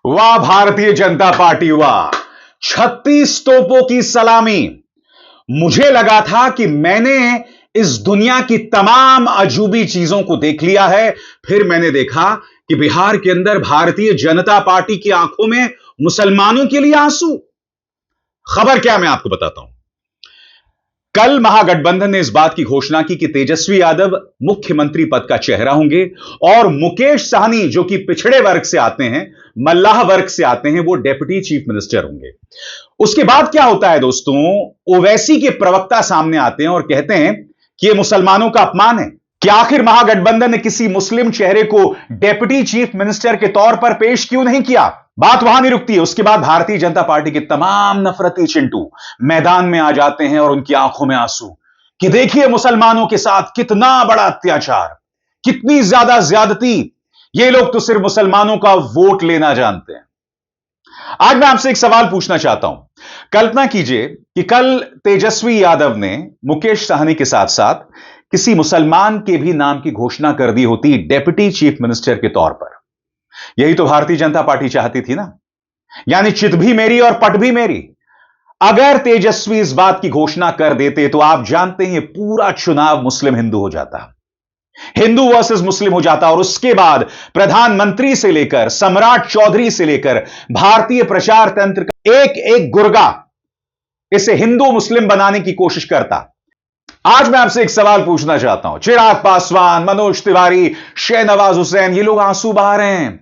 वाह भारतीय जनता पार्टी, वाह 36 तोपों की सलामी। मुझे लगा था कि मैंने इस दुनिया की तमाम अजूबी चीजों को देख लिया है, फिर मैंने देखा कि बिहार के अंदर भारतीय जनता पार्टी की आंखों में मुसलमानों के लिए आंसू। खबर क्या, मैं आपको बताता हूं। कल महागठबंधन ने इस बात की घोषणा की कि तेजस्वी यादव मुख्यमंत्री पद का चेहरा होंगे और मुकेश सहनी, जो कि पिछड़े वर्ग से आते हैं, मल्लाह वर्ग से आते हैं, वो डेप्यूटी चीफ मिनिस्टर होंगे। उसके बाद क्या होता है दोस्तों, ओवैसी के प्रवक्ता सामने आते हैं और कहते हैं कि यह मुसलमानों का अपमान है कि आखिर महागठबंधन ने किसी मुस्लिम चेहरे को डेप्यूटी चीफ मिनिस्टर के तौर पर पेश क्यों नहीं किया। बात वहां नहीं रुकती है। उसके बाद भारतीय जनता पार्टी के तमाम नफरती चिंटू मैदान में आ जाते हैं और उनकी आंखों में आंसू कि देखिए मुसलमानों के साथ कितना बड़ा अत्याचार, कितनी ज्यादा ज्यादती, ये लोग तो सिर्फ मुसलमानों का वोट लेना जानते हैं। आज मैं आपसे एक सवाल पूछना चाहता हूं। कल्पना कीजिए कि कल तेजस्वी यादव ने मुकेश सहनी के साथ साथ किसी मुसलमान के भी नाम की घोषणा कर दी होती डेप्यूटी चीफ मिनिस्टर के तौर पर। यही तो भारतीय जनता पार्टी चाहती थी ना, यानी चित भी मेरी और पट भी मेरी। अगर तेजस्वी इस बात की घोषणा कर देते तो आप जानते हैं पूरा चुनाव मुस्लिम हिंदू हो जाता, हिंदू वर्सेस मुस्लिम हो जाता, और उसके बाद प्रधानमंत्री से लेकर सम्राट चौधरी से लेकर भारतीय प्रचार तंत्र का एक एक गुर्गा इसे हिंदू मुस्लिम बनाने की कोशिश करता। आज मैं आपसे एक सवाल पूछना चाहता हूं। चिराग पासवान, मनोज तिवारी, शहनवाज हुसैन, ये लोग आंसू बहा रहे हैं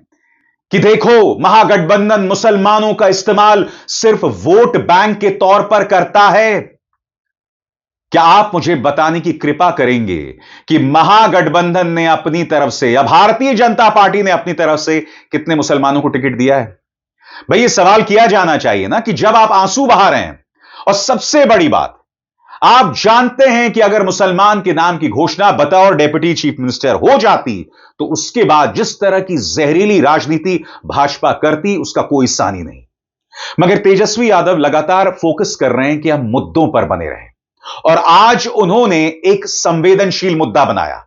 कि देखो महागठबंधन मुसलमानों का इस्तेमाल सिर्फ वोट बैंक के तौर पर करता है। क्या आप मुझे बताने की कृपा करेंगे कि महागठबंधन ने अपनी तरफ से या भारतीय जनता पार्टी ने अपनी तरफ से कितने मुसलमानों को टिकट दिया है? भाई ये सवाल किया जाना चाहिए ना कि जब आप आंसू बहा रहे हैं, और सबसे बड़ी बात, आप जानते हैं कि अगर मुसलमान के नाम की घोषणा बतौर डेप्यूटी चीफ मिनिस्टर हो जाती तो उसके बाद जिस तरह की जहरीली राजनीति भाजपा करती उसका कोई सानी नहीं। मगर तेजस्वी यादव लगातार फोकस कर रहे हैं कि हम मुद्दों पर बने रहें, और आज उन्होंने एक संवेदनशील मुद्दा बनाया,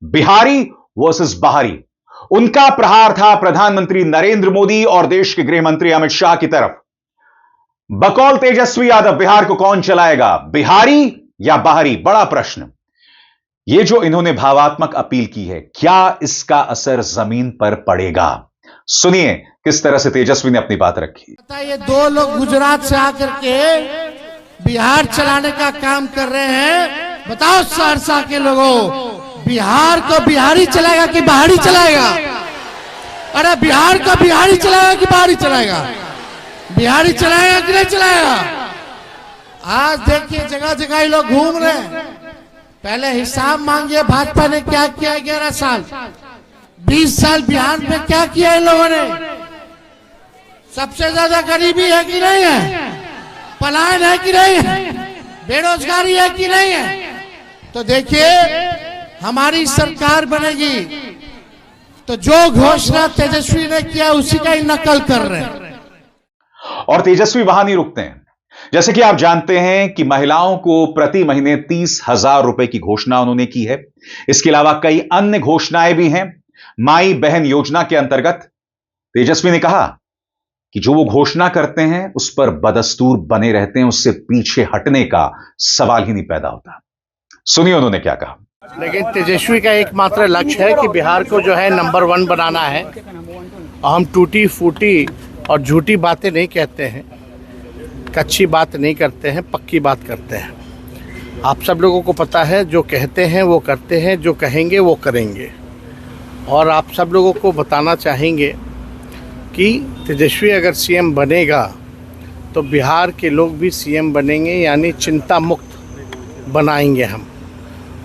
बिहारी वर्सेस बाहरी। उनका प्रहार था प्रधानमंत्री नरेंद्र मोदी और देश के गृह मंत्री अमित शाह की तरफ। बकौल तेजस्वी यादव बिहार को कौन चलाएगा, बिहारी या बाहरी? बड़ा प्रश्न। यह जो इन्होंने भावात्मक अपील की है, क्या इसका असर जमीन पर पड़ेगा? सुनिए किस तरह से तेजस्वी ने अपनी बात रखी। ये दो लोग गुजरात से आकर के बिहार चलाने का काम कर रहे हैं। बताओ सहरसा के लोगों, बिहार को बिहारी चलाएगा कि बाहरी चलाएगा? अरे बिहार को बिहारी चलाएगा कि बाहरी चलाएगा? बिहारी चलाएगा कि नहीं चलाएगा? आज देखिए जगह जगह ये लोग घूम रहे हैं। पहले हिसाब मांगिए, भाजपा ने क्या किया 11 साल, 20 साल बिहार में क्या किया इन लोगों ने? सबसे ज्यादा गरीबी है कि नहीं है? पलायन है कि नहीं है? बेरोजगारी है कि नहीं है? तो देखिए हमारी सरकार बनेगी तो जो घोषणा तेजस्वी ने किया उसी का ही नकल कर रहे हैं। और तेजस्वी वहां नहीं रुकते हैं। जैसे कि आप जानते हैं कि महिलाओं को प्रति महीने 30,000 रुपए की घोषणा उन्होंने की है। इसके अलावा कई अन्य घोषणाएं भी हैं। माई बहन योजना के अंतर्गत तेजस्वी ने कहा कि जो वो घोषणा करते हैं उस पर बदस्तूर बने रहते हैं, उससे पीछे हटने का सवाल ही नहीं पैदा होता। सुनिए उन्होंने क्या कहा। लेकिन तेजस्वी का एकमात्र लक्ष्य है कि बिहार को जो है नंबर 1 बनाना है। और हम टूटी फूटी और झूठी बातें नहीं कहते हैं, कच्ची बात नहीं करते हैं, पक्की बात करते हैं। आप सब लोगों को पता है, जो कहते हैं वो करते हैं, जो कहेंगे वो करेंगे। और आप सब लोगों को बताना चाहेंगे कि तेजस्वी अगर सीएम बनेगा तो बिहार के लोग भी सीएम बनेंगे, यानी चिंता मुक्त बनाएंगे हम।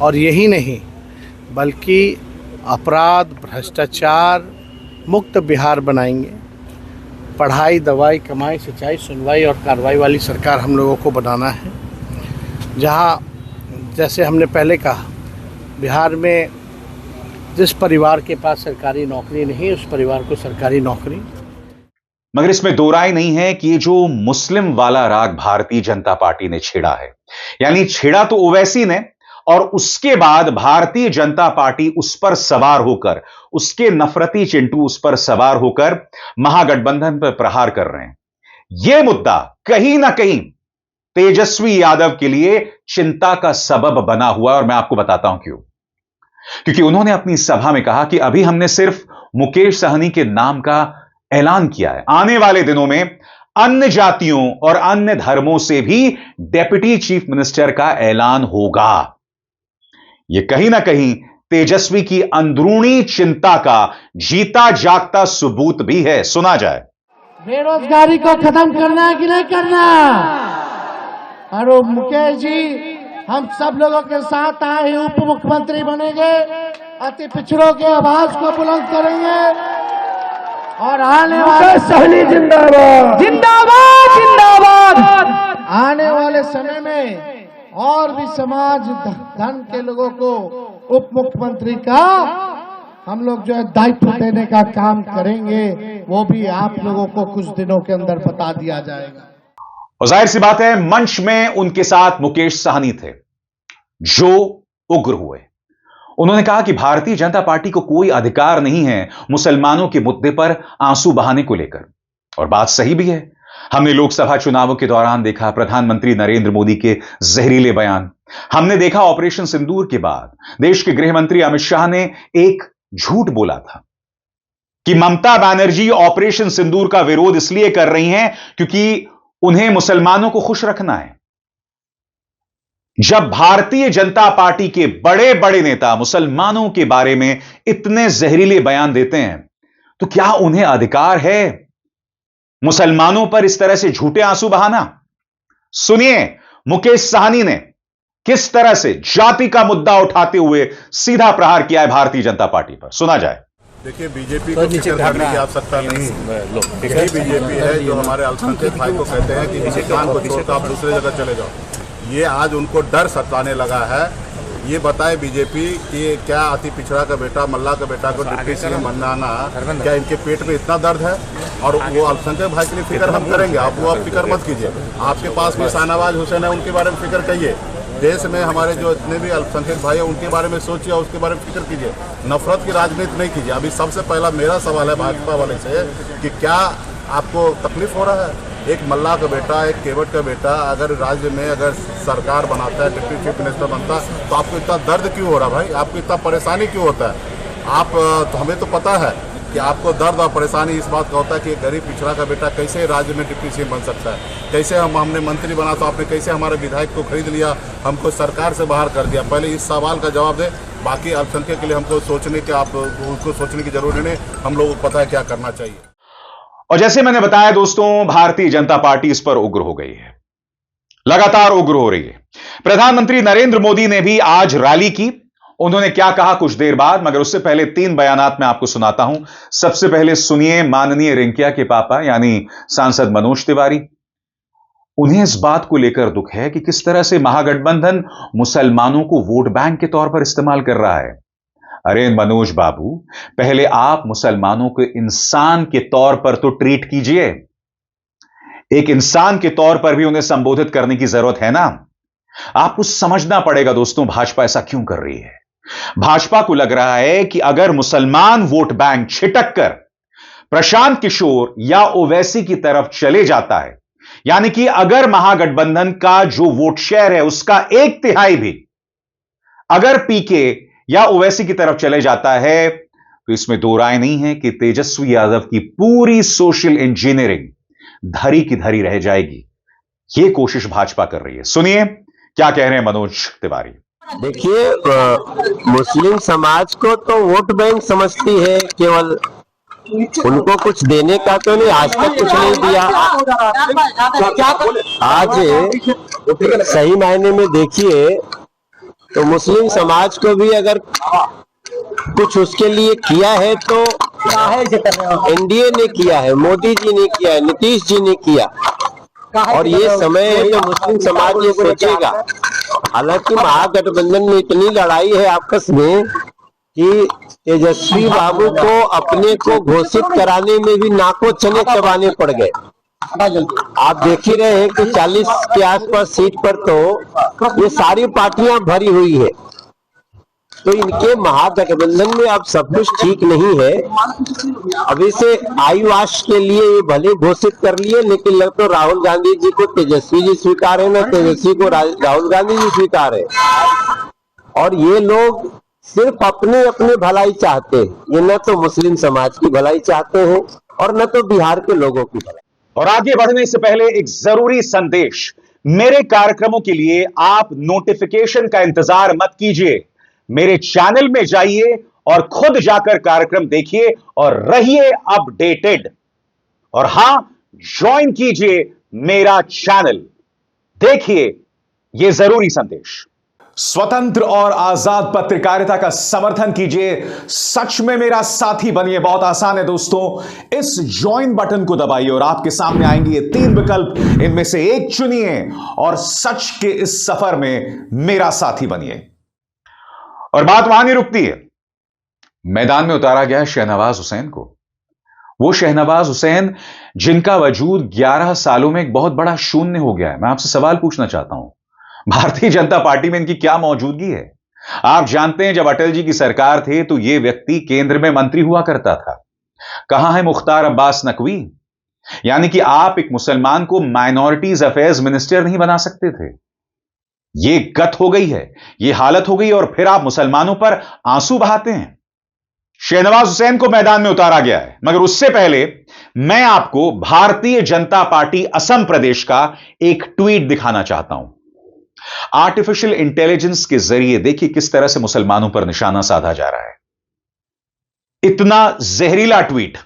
और यही नहीं बल्कि अपराध भ्रष्टाचार मुक्त बिहार बनाएंगे। पढ़ाई, दवाई, कमाई, सिंचाई, सुनवाई और कार्रवाई वाली सरकार हम लोगों को बनाना है, जहां जैसे हमने पहले कहा, बिहार में जिस परिवार के पास सरकारी नौकरी नहीं उस परिवार को सरकारी नौकरी। मगर इसमें दो राय नहीं है कि ये जो मुस्लिम वाला राग भारतीय जनता पार्टी ने छेड़ा है, यानी छेड़ा तो ओवैसी ने और उसके बाद भारतीय जनता पार्टी उस पर सवार होकर, उसके नफरती चिंटू उस पर सवार होकर महागठबंधन पर प्रहार कर रहे हैं। यह मुद्दा कहीं ना कहीं तेजस्वी यादव के लिए चिंता का सबब बना हुआ, और मैं आपको बताता हूं क्यों। क्योंकि उन्होंने अपनी सभा में कहा कि अभी हमने सिर्फ मुकेश सहनी के नाम का ऐलान किया है, आने वाले दिनों में अन्य जातियों और अन्य धर्मों से भी डेप्यूटी चीफ मिनिस्टर का ऐलान होगा। यह कहीं ना कहीं तेजस्वी की अंदरूनी चिंता का जीता जागता सबूत भी है। सुना जाए। बेरोजगारी को खत्म करना है कि नहीं करना? और वो मुकेश जी, हम सब लोगों के साथ आए उप मुख्यमंत्री बनेंगे, अति पिछड़ों के आवाज को बुलंद करेंगे और आने वाले सहनी जिंदाबाद जिंदाबाद जिंदाबाद आने वाले समय में और भी समाज धर्म के लोगों को उप मुख्यमंत्री का हम लोग जो है दायित्व देने का काम करेंगे, वो भी आप लोगों को कुछ दिनों के अंदर बता दिया जाएगा। और जाहिर सी बात है, मंच में उनके साथ मुकेश सहनी थे जो उग्र हुए। उन्होंने कहा कि भारतीय जनता पार्टी को कोई अधिकार नहीं है मुसलमानों के मुद्दे पर आंसू बहाने को लेकर, और बात सही भी है। हमने लोकसभा चुनावों के दौरान देखा प्रधानमंत्री नरेंद्र मोदी के जहरीले बयान, हमने देखा ऑपरेशन सिंदूर के बाद देश के गृह मंत्री अमित शाह ने एक झूठ बोला था कि ममता बनर्जी ऑपरेशन सिंदूर का विरोध इसलिए कर रही हैं क्योंकि उन्हें मुसलमानों को खुश रखना है। जब भारतीय जनता पार्टी के बड़े बड़े नेता मुसलमानों के बारे में इतने जहरीले बयान देते हैं, तो क्या उन्हें अधिकार है मुसलमानों पर इस तरह से झूठे आंसू बहाना? सुनिए मुकेश सहनी ने किस तरह से जाति का मुद्दा उठाते हुए सीधा प्रहार किया है भारतीय जनता पार्टी पर। सुना जाए। देखिए, बीजेपी को फिक्र करने की आवश्यकता नहीं है। यही बीजेपी है जो हमारे अल्पसंख्यक भाई को कहते हैं कि हिंदुस्तान को छोड़कर आप दूसरे जगह चले जाओ। ये आज उनको डर सताने लगा है। ये बताए बीजेपी कि क्या अति पिछड़ा का बेटा, मल्ला का बेटा को डिप्टी सीएम बनाना, क्या इनके पेट में इतना दर्द है? और वो अल्पसंख्यक भाई के लिए फिक्र हम करेंगे, आप वो आप फिक्र मत कीजिए। आपके पास भी शाहनवाज हुसैन है, उनके बारे में फिक्र करिए। देश में हमारे जो इतने भी अल्पसंख्यक भाई हैं उनके बारे में सोचिए और उसके बारे में फिक्र कीजिए। नफरत की राजनीति नहीं कीजिए। अभी सबसे पहला मेरा सवाल है भाजपा वाले से कि क्या आपको तकलीफ हो रहा है? एक मल्ला का बेटा, एक केवट का बेटा अगर राज्य में अगर सरकार बनाता है, डिप्टी चीफ मिनिस्टर बनता है, तो आपको इतना दर्द क्यों हो रहा है भाई? आपको इतना परेशानी क्यों होता है? तो हमें तो पता है कि आपको दर्द और परेशानी इस बात का होता है कि गरीब पिछड़ा का बेटा कैसे राज्य में डिप्टी सीएम बन सकता है? कैसे हमने मंत्री बना तो आपने कैसे हमारे विधायक को खरीद लिया, हमको सरकार से बाहर कर दिया? पहले इस सवाल का जवाब दे। बाकी अल्पसंख्यक के लिए हमको सोचने के उसको सोचने की जरूरत नहीं, हम लोगों को पता है क्या करना चाहिए। और जैसे मैंने बताया दोस्तों, भारतीय जनता पार्टी इस पर उग्र हो गई है, लगातार उग्र हो रही है। प्रधानमंत्री नरेंद्र मोदी ने भी आज रैली की। उन्होंने क्या कहा कुछ देर बाद, मगर उससे पहले 3 बयानात मैं आपको सुनाता हूं। सबसे पहले सुनिए माननीय रिंकिया के पापा यानी सांसद मनोज तिवारी। उन्हें इस बात को लेकर दुख है कि किस तरह से महागठबंधन मुसलमानों को वोट बैंक के तौर पर इस्तेमाल कर रहा है। अरे मनोज बाबू, पहले आप मुसलमानों को इंसान के तौर पर तो ट्रीट कीजिए। एक इंसान के तौर पर भी उन्हें संबोधित करने की जरूरत है ना। आपको समझना पड़ेगा दोस्तों, भाजपा ऐसा क्यों कर रही है। भाजपा को लग रहा है कि अगर मुसलमान वोट बैंक छिटक कर प्रशांत किशोर या ओवैसी की तरफ चले जाता है, यानी कि अगर महागठबंधन का जो वोट शेयर है उसका 1/3 भी अगर पीके या ओवैसी की तरफ चले जाता है, तो इसमें दो राय नहीं है कि तेजस्वी यादव की पूरी सोशल इंजीनियरिंग धरी की धरी रह जाएगी। यह कोशिश भाजपा कर रही है। सुनिए क्या कह रहे हैं मनोज तिवारी। देखिए, मुस्लिम समाज को तो वोट बैंक समझती है, केवल उनको कुछ देने का तो नहीं, आज तक कुछ नहीं दिया। आज सही मायने में देखिए तो मुस्लिम समाज को भी अगर कुछ उसके लिए किया है तो एनडीए ने किया है, मोदी जी ने किया है, नीतीश जी ने किया। और ये समय है तो मुस्लिम समाज ये सोचेगा। हालांकि महागठबंधन में इतनी लड़ाई है आपस में कि तेजस्वी बाबू को अपने को घोषित कराने में भी नाको चने चबाने पड़ गए। आप देख ही रहे हैं कि 40 के आसपास सीट पर तो ये सारी पार्टियां भरी हुई है। तो इनके महागठबंधन में अब सब कुछ ठीक नहीं है। अभी से आयुवाश के लिए ये भले घोषित कर लिए, लेकिन लग तो राहुल गांधी जी को तेजस्वी जी स्वीकार है, न तेजस्वी को राहुल गांधी जी स्वीकार है। और ये लोग सिर्फ अपने अपने भलाई चाहते हैं, ये न तो मुस्लिम समाज की भलाई चाहते हैं और न तो बिहार के लोगों की भलाई। और आगे बढ़ने से पहले एक जरूरी संदेश, मेरे कार्यक्रमों के लिए आप नोटिफिकेशन का इंतजार मत कीजिए, मेरे चैनल में जाइए और खुद जाकर कार्यक्रम देखिए और रहिए अपडेटेड। और हां, ज्वाइन कीजिए मेरा चैनल, देखिए यह जरूरी संदेश। स्वतंत्र और आजाद पत्रकारिता का समर्थन कीजिए, सच में मेरा साथी बनिए। बहुत आसान है दोस्तों, इस ज्वाइन बटन को दबाइए और आपके सामने आएंगे ये 3 विकल्प, इनमें से एक चुनिए और सच के इस सफर में मेरा साथी बनिए। और बात वहां नहीं रुकती है, मैदान में उतारा गया शहनवाज हुसैन को। वो शहनवाज हुसैन जिनका वजूद 11 सालों में एक बहुत बड़ा शून्य हो गया है। मैं आपसे सवाल पूछना चाहता हूं, भारतीय जनता पार्टी में इनकी क्या मौजूदगी है? आप जानते हैं, जब अटल जी की सरकार थे तो यह व्यक्ति केंद्र में मंत्री हुआ करता था। कहां है मुख्तार अब्बास नकवी? यानी कि आप एक मुसलमान को माइनॉरिटीज अफेयर्स मिनिस्टर नहीं बना सकते थे। यह गत हो गई है, यह हालत हो गई, और फिर आप मुसलमानों पर आंसू बहाते हैं। शहनवाज हुसैन को मैदान में उतारा गया है, मगर उससे पहले मैं आपको भारतीय जनता पार्टी असम प्रदेश का एक ट्वीट दिखाना चाहता हूं। आर्टिफिशियल इंटेलिजेंस के जरिए देखिए किस तरह से मुसलमानों पर निशाना साधा जा रहा है। इतना जहरीला ट्वीट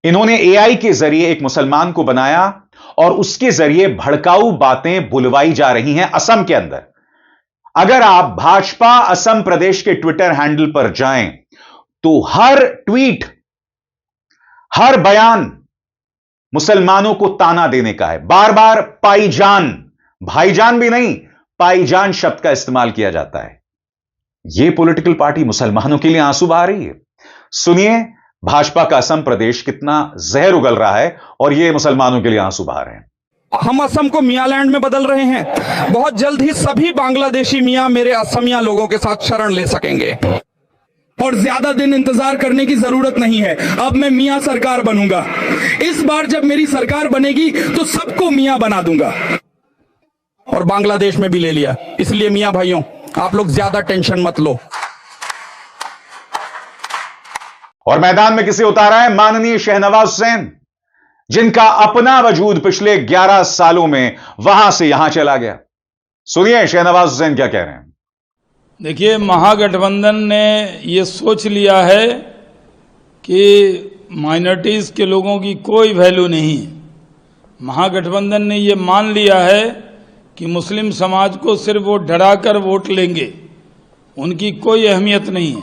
इन्होंने एआई के जरिए एक मुसलमान को बनाया और उसके जरिए भड़काऊ बातें बुलवाई जा रही हैं असम के अंदर। अगर आप भाजपा असम प्रदेश के ट्विटर हैंडल पर जाएं तो हर ट्वीट, हर बयान मुसलमानों को ताना देने का है। बार बार पाईजान, भाईजान भी नहीं, पाईजान शब्द का इस्तेमाल किया जाता है। यह पॉलिटिकल पार्टी मुसलमानों के लिए आंसू बहा रही है। सुनिए भाजपा का असम प्रदेश कितना जहर उगल रहा है और यह मुसलमानों के लिए आंसू बहा रहे हैं। हम असम को मियालैंड में बदल रहे हैं। बहुत जल्द ही सभी बांग्लादेशी मियां मेरे असमिया लोगों के साथ शरण ले सकेंगे और ज्यादा दिन इंतजार करने की जरूरत नहीं है। अब मैं मियां सरकार बनूंगा। इस बार जब मेरी सरकार बनेगी तो सबको मियां बना दूंगा। और बांग्लादेश में भी ले लिया। इसलिए मियां भाइयों, आप लोग ज्यादा टेंशन मत लो। और मैदान में किसे उतारा है? माननीय शहनवाज हुसैन, जिनका अपना वजूद पिछले 11 सालों में वहां से यहां चला गया। सुनिए शहनवाज हुसैन क्या कह रहे हैं। देखिए, महागठबंधन ने ये सोच लिया है कि माइनॉरिटीज के लोगों की कोई वैल्यू नहीं है। महागठबंधन ने ये मान लिया है कि मुस्लिम समाज को सिर्फ वो डराकर वोट लेंगे, उनकी कोई अहमियत नहीं है।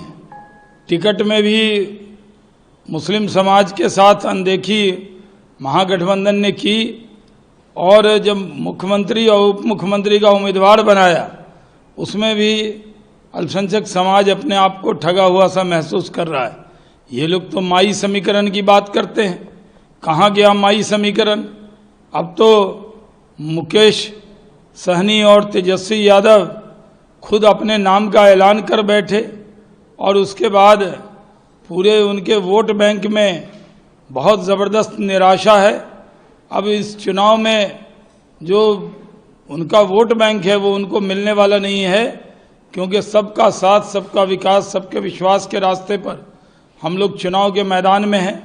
टिकट में भी मुस्लिम समाज के साथ अनदेखी महागठबंधन ने की और जब मुख्यमंत्री और उप मुख्यमंत्री का उम्मीदवार बनाया उसमें भी अल्पसंख्यक समाज अपने आप को ठगा हुआ सा महसूस कर रहा है। ये लोग तो माई समीकरण की बात करते हैं। कहाँ गया माई समीकरण? अब तो मुकेश सहनी और तेजस्वी यादव खुद अपने नाम का ऐलान कर बैठे और उसके बाद पूरे उनके वोट बैंक में बहुत ज़बरदस्त निराशा है। अब इस चुनाव में जो उनका वोट बैंक है वो उनको मिलने वाला नहीं है, क्योंकि सबका साथ, सबका विकास, सबके विश्वास के रास्ते पर हम लोग चुनाव के मैदान में हैं।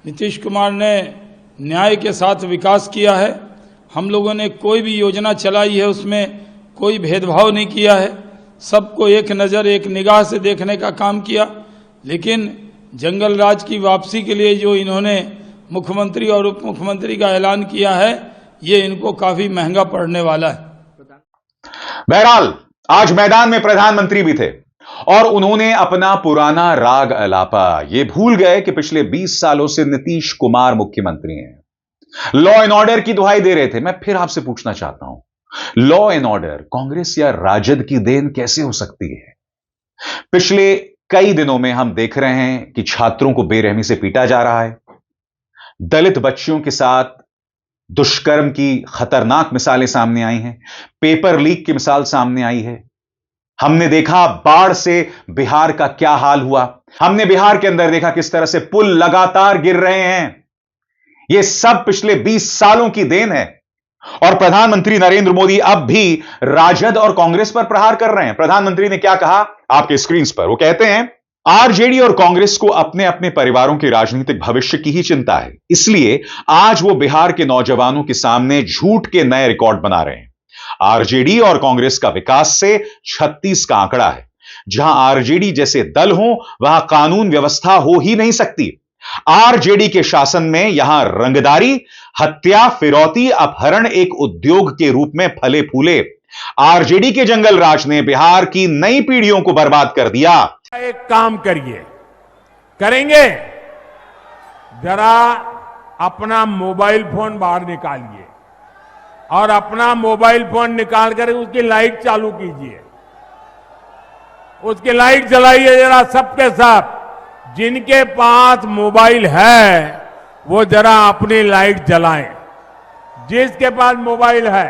नीतीश कुमार ने न्याय के साथ विकास किया है। हम लोगों ने कोई भी योजना चलाई है उसमें कोई भेदभाव नहीं किया है, सबको एक नज़र, एक निगाह से देखने का काम किया। लेकिन जंगल राज की वापसी के लिए जो इन्होंने मुख्यमंत्री और उप मुख्यमंत्री का ऐलान किया है, ये इनको काफी महंगा पड़ने वाला है। बहरहाल आज मैदान में प्रधानमंत्री भी थे और उन्होंने अपना पुराना राग अलापा। ये भूल गए कि पिछले 20 सालों से नीतीश कुमार मुख्यमंत्री हैं, लॉ एंड ऑर्डर की दुहाई दे रहे थे। मैं फिर आपसे पूछना चाहता हूं, लॉ एंड ऑर्डर कांग्रेस या राजद की देन कैसे हो सकती है? पिछले कई दिनों में हम देख रहे हैं कि छात्रों को बेरहमी से पीटा जा रहा है, दलित बच्चियों के साथ दुष्कर्म की खतरनाक मिसालें सामने आई हैं, पेपर लीक की मिसाल सामने आई है। हमने देखा बाढ़ से बिहार का क्या हाल हुआ। हमने बिहार के अंदर देखा किस तरह से पुल लगातार गिर रहे हैं। यह सब पिछले 20 सालों की देन है। और प्रधानमंत्री नरेंद्र मोदी अब भी राजद और कांग्रेस पर प्रहार कर रहे हैं। प्रधानमंत्री ने क्या कहा आपके स्क्रीन पर, वो कहते हैं आरजेडी और कांग्रेस को अपने अपने परिवारों के राजनीतिक भविष्य की ही चिंता है, इसलिए आज वो बिहार के नौजवानों के सामने झूठ के नए रिकॉर्ड बना रहे हैं। आरजेडी और कांग्रेस का विकास से 36 का आंकड़ा है। जहां आरजेडी जैसे दल हो वहां कानून व्यवस्था हो ही नहीं सकती। आरजेडी के शासन में यहां रंगदारी, हत्या, फिरौती, अपहरण एक उद्योग के रूप में फले फूले। आरजेडी के जंगल राज ने बिहार की नई पीढ़ियों को बर्बाद कर दिया। एक काम करिए, करेंगे, जरा अपना मोबाइल फोन बाहर निकालिए और अपना मोबाइल फोन निकाल कर उसकी लाइट चालू कीजिए, उसकी लाइट जलाइए जरा सबके सब। जिनके पास मोबाइल है वो जरा अपनी लाइट जलाएं। जिसके पास मोबाइल है,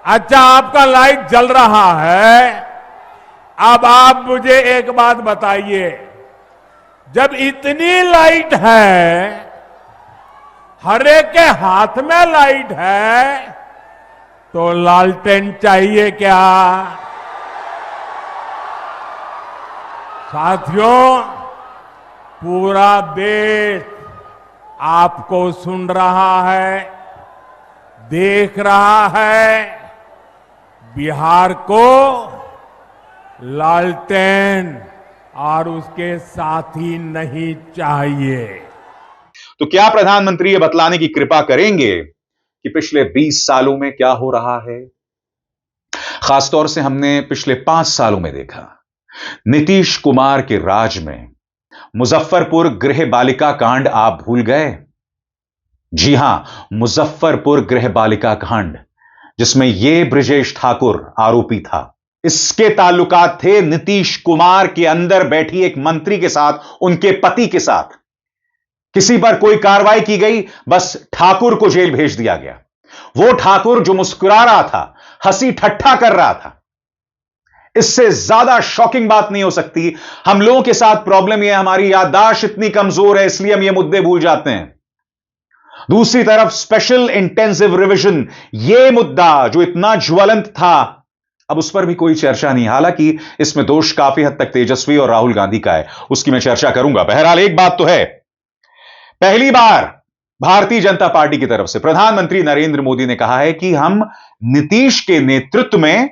अच्छा आपका लाइट जल रहा है। अब आप मुझे एक बात बताइए, जब इतनी लाइट है, हर एक के हाथ में लाइट है, तो लालटेन चाहिए क्या? साथियों, पूरा देश आपको सुन रहा है, देख रहा है। बिहार को लालटेन और उसके साथी नहीं चाहिए। तो क्या प्रधानमंत्री ये बतलाने की कृपा करेंगे कि पिछले 20 सालों में क्या हो रहा है? खासतौर से हमने पिछले 5 सालों में देखा, नीतीश कुमार के राज में मुजफ्फरपुर गृह बालिका कांड आप भूल गए? जी हां, मुजफ्फरपुर गृह बालिका कांड, जिसमें यह ब्रजेश ठाकुर आरोपी था। इसके ताल्लुकात थे नीतीश कुमार के अंदर बैठी एक मंत्री के साथ, उनके पति के साथ। किसी पर कोई कार्रवाई की गई, बस ठाकुर को जेल भेज दिया गया। वो ठाकुर जो मुस्कुरा रहा था, हंसी ठट्ठा कर रहा था। इससे ज्यादा शॉकिंग बात नहीं हो सकती। हम लोगों के साथ प्रॉब्लम यह है, हमारी याददाश्त इतनी कमजोर है, इसलिए हम ये मुद्दे भूल जाते हैं। दूसरी तरफ स्पेशल इंटेंसिव रिवीजन, यह मुद्दा जो इतना ज्वलंत था, अब उस पर भी कोई चर्चा नहीं। हालांकि इसमें दोष काफी हद तक तेजस्वी और राहुल गांधी का है, उसकी मैं चर्चा करूंगा। बहरहाल एक बात तो है, पहली बार भारतीय जनता पार्टी की तरफ से प्रधानमंत्री नरेंद्र मोदी ने कहा है कि हम नीतीश के नेतृत्व में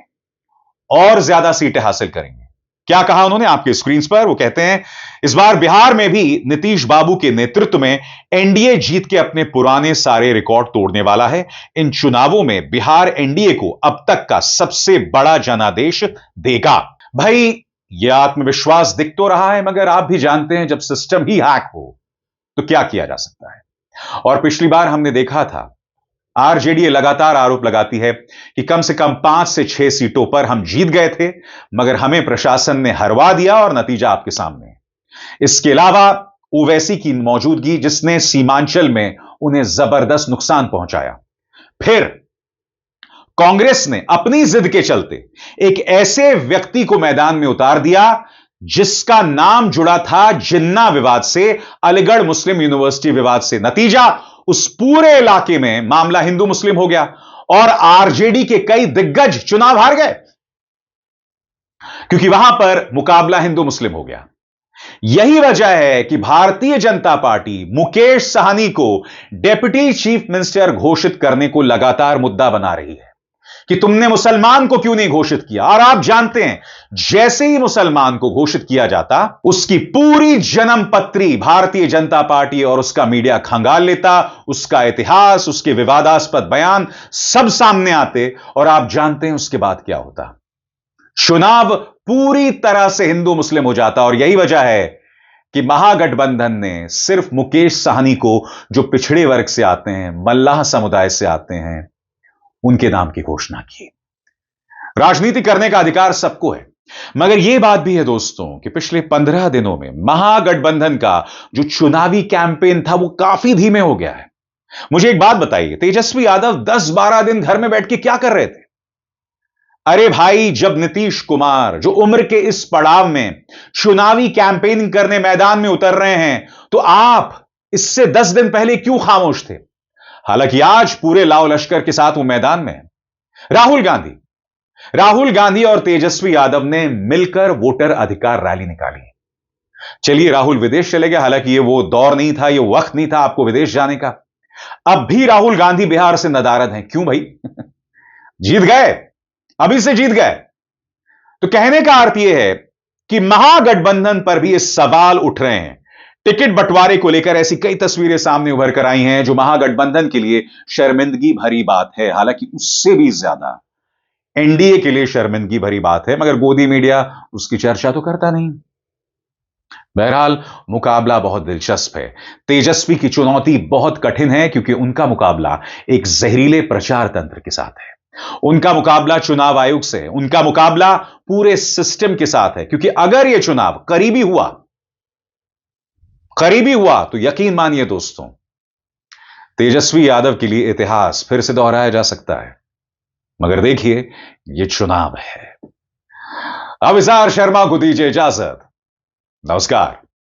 और ज्यादा सीटें हासिल करेंगे। क्या कहा उन्होंने आपके स्क्रीन पर, वो कहते हैं इस बार बिहार में भी नीतीश बाबू के नेतृत्व में एनडीए जीत के अपने पुराने सारे रिकॉर्ड तोड़ने वाला है। इन चुनावों में बिहार एनडीए को अब तक का सबसे बड़ा जनादेश देगा। भाई, यह आत्मविश्वास दिख तो रहा है, मगर आप भी जानते हैं जब सिस्टम ही हैक हो तो क्या किया जा सकता है। और पिछली बार हमने देखा था, आरजेडी लगातार आरोप लगाती है कि कम से कम 5 से 6 सीटों पर हम जीत गए थे, मगर हमें प्रशासन ने हरवा दिया और नतीजा आपके सामने है। इसके अलावा ओवैसी की मौजूदगी, जिसने सीमांचल में उन्हें जबरदस्त नुकसान पहुंचाया। फिर कांग्रेस ने अपनी जिद के चलते एक ऐसे व्यक्ति को मैदान में उतार दिया जिसका नाम जुड़ा था जिन्ना विवाद से, अलीगढ़ मुस्लिम यूनिवर्सिटी विवाद से। नतीजा, उस पूरे इलाके में मामला हिंदू मुस्लिम हो गया और आरजेडी के कई दिग्गज चुनाव हार गए, क्योंकि वहां पर मुकाबला हिंदू मुस्लिम हो गया। यही वजह है कि भारतीय जनता पार्टी मुकेश साहनी को डेप्यूटी चीफ मिनिस्टर घोषित करने को लगातार मुद्दा बना रही है कि तुमने मुसलमान को क्यों नहीं घोषित किया। और आप जानते हैं, जैसे ही मुसलमान को घोषित किया जाता, उसकी पूरी जन्म पत्री भारतीय जनता पार्टी और उसका मीडिया खंगाल लेता। उसका इतिहास, उसके विवादास्पद बयान सब सामने आते, और आप जानते हैं उसके बाद क्या होता। चुनाव पूरी तरह से हिंदू मुस्लिम हो जाता। और यही वजह है कि महागठबंधन ने सिर्फ मुकेश साहनी को, जो पिछड़े वर्ग से आते हैं, मल्लाह समुदाय से आते हैं, उनके नाम की घोषणा की। राजनीति करने का अधिकार सबको है, मगर यह बात भी है दोस्तों कि पिछले 15 दिनों में महागठबंधन का जो चुनावी कैंपेन था वो काफी धीमे हो गया है। मुझे एक बात बताइए, तेजस्वी यादव 10-12 दिन घर में बैठ के क्या कर रहे थे? अरे भाई, जब नीतीश कुमार जो उम्र के इस पड़ाव में चुनावी कैंपेनिंग करने मैदान में उतर रहे हैं, तो आप इससे 10 दिन पहले क्यों खामोश थे? हालांकि आज पूरे लाव लश्कर के साथ वो मैदान में है। राहुल गांधी और तेजस्वी यादव ने मिलकर वोटर अधिकार रैली निकाली। चलिए, राहुल विदेश चले गए, हालांकि ये वो दौर नहीं था, ये वक्त नहीं था आपको विदेश जाने का। अब भी राहुल गांधी बिहार से नदारद हैं। क्यों भाई? जीत गए, अभी से जीत गए। तो कहने का अर्थ यह है कि महागठबंधन पर भी ये सवाल उठ रहे हैं। टिकट बंटवारे को लेकर ऐसी कई तस्वीरें सामने उभर कर आई हैं जो महागठबंधन के लिए शर्मिंदगी भरी बात है। हालांकि उससे भी ज्यादा एनडीए के लिए शर्मिंदगी भरी बात है, मगर गोदी मीडिया उसकी चर्चा तो करता नहीं। बहरहाल, मुकाबला बहुत दिलचस्प है। तेजस्वी की चुनौती बहुत कठिन है क्योंकि उनका मुकाबला एक जहरीले प्रचार तंत्र के साथ है। उनका मुकाबला चुनाव आयोग से है, उनका मुकाबला पूरे सिस्टम के साथ है। क्योंकि अगर यह चुनाव करीबी हुआ तो यकीन मानिए दोस्तों, तेजस्वी यादव के लिए इतिहास फिर से दोहराया जा सकता है। मगर देखिए, यह चुनाव है। अविसार शर्मा को दीजिए इजाजत। नमस्कार।